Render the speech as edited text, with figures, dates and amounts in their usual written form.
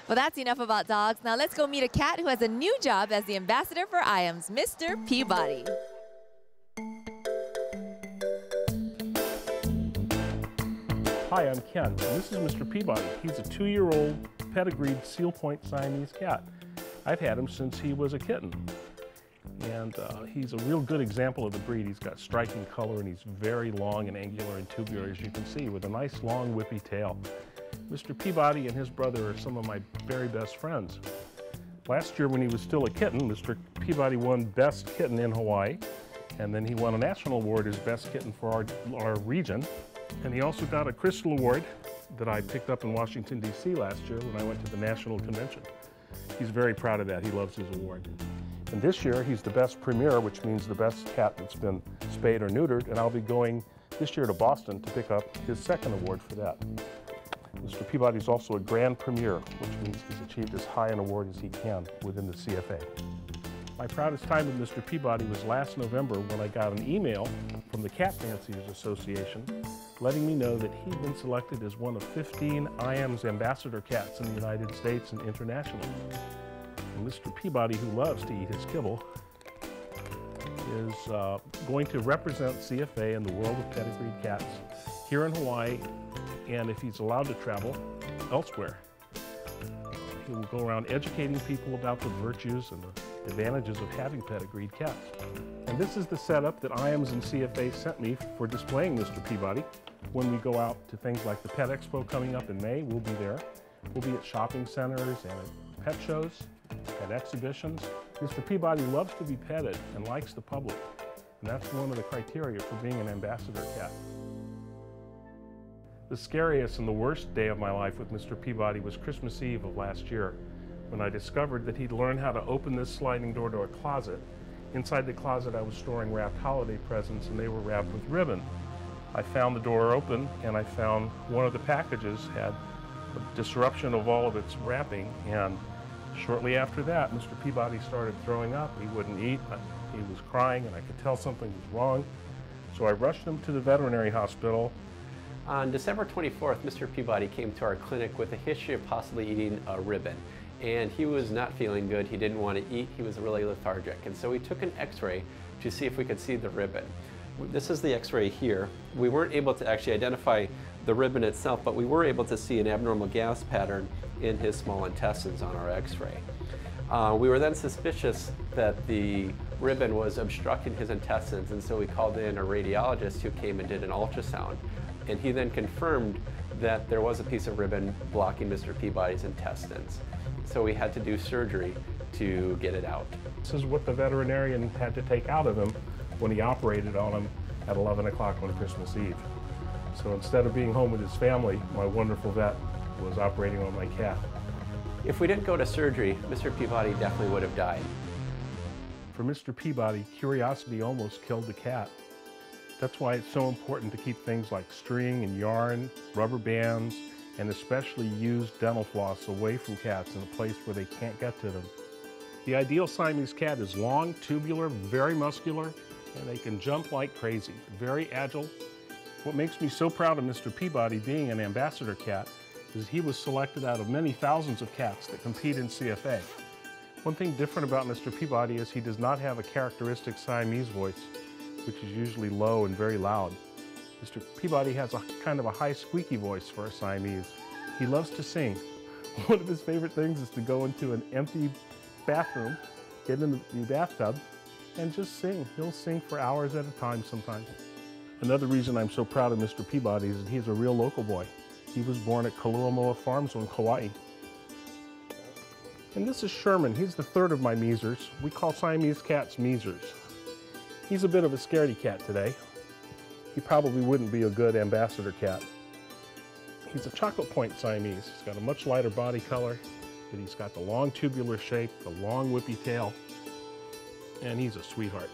Well, that's enough about dogs. Now let's go meet a cat who has a new job as the ambassador for Iams, Mr. Peabody. Hi, I'm Ken, and this is Mr. Peabody. He's a 2-year-old pedigreed seal point Siamese cat. I've had him since he was a kitten. And he's a real good example of the breed. He's got striking color and he's very long and angular and tubular, as you can see, with a nice long whippy tail. Mr. Peabody and his brother are some of my very best friends. Last year when he was still a kitten, Mr. Peabody won Best Kitten in Hawaii, and then he won a national award as Best Kitten for our region. And he also got a Crystal Award that I picked up in Washington, D.C. last year when I went to the National Convention. He's very proud of that. He loves his award. And this year, he's the best premier, which means the best cat that's been spayed or neutered, and I'll be going this year to Boston to pick up his second award for that. Mr. Peabody is also a grand premier, which means he's achieved as high an award as he can within the CFA. My proudest time with Mr. Peabody was last November when I got an email from the Cat Fanciers Association letting me know that he'd been selected as one of 15 Iams ambassador cats in the United States and internationally. And Mr. Peabody, who loves to eat his kibble, is going to represent CFA in the world of pedigreed cats here in Hawaii, and if he's allowed to travel, elsewhere. He will go around educating people about the virtues and the advantages of having pedigreed cats. And this is the setup that Iams and CFA sent me for displaying Mr. Peabody. When we go out to things like the Pet Expo coming up in May, we'll be there. We'll be at shopping centers and at pet shows, at exhibitions. Mr. Peabody loves to be petted and likes the public, and that's one of the criteria for being an ambassador cat. The scariest and the worst day of my life with Mr. Peabody was Christmas Eve of last year, when I discovered that he'd learned how to open this sliding door to a closet. Inside the closet I was storing wrapped holiday presents, and they were wrapped with ribbon. I found the door open, and I found one of the packages had a disruption of all of its wrapping, and shortly after that Mr. Peabody started throwing up. He wouldn't eat, he was crying, and I could tell something was wrong. So I rushed him to the veterinary hospital. On December 24th, Mr. Peabody came to our clinic with a history of possibly eating a ribbon. And he was not feeling good, he didn't want to eat, he was really lethargic. And so we took an x-ray to see if we could see the ribbon. This is the x-ray here. We weren't able to actually identify the ribbon itself, but we were able to see an abnormal gas pattern in his small intestines on our x-ray. We were then suspicious that the ribbon was obstructing his intestines, and so we called in a radiologist who came and did an ultrasound. And he then confirmed that there was a piece of ribbon blocking Mr. Peabody's intestines. So we had to do surgery to get it out. This is what the veterinarian had to take out of him when he operated on him at 11 o'clock on Christmas Eve. So instead of being home with his family, my wonderful vet was operating on my cat. If we didn't go to surgery, Mr. Peabody definitely would have died. For Mr. Peabody, curiosity almost killed the cat. That's why it's so important to keep things like string and yarn, rubber bands, and especially used dental floss away from cats in a place where they can't get to them. The ideal Siamese cat is long, tubular, very muscular, and they can jump like crazy, very agile. What makes me so proud of Mr. Peabody being an ambassador cat is he was selected out of many thousands of cats that compete in CFA. One thing different about Mr. Peabody is he does not have a characteristic Siamese voice, which is usually low and very loud. Mr. Peabody has a kind of a high squeaky voice for a Siamese. He loves to sing. One of his favorite things is to go into an empty bathroom, get in the bathtub, and just sing. He'll sing for hours at a time sometimes. Another reason I'm so proud of Mr. Peabody is that he's a real local boy. He was born at Kaluamoa Farms on Kauai. And this is Sherman. He's the third of my Measers. We call Siamese cats Measers. He's a bit of a scaredy cat today. He probably wouldn't be a good ambassador cat. He's a chocolate point Siamese. He's got a much lighter body color, but he's got the long tubular shape, the long whippy tail, and he's a sweetheart.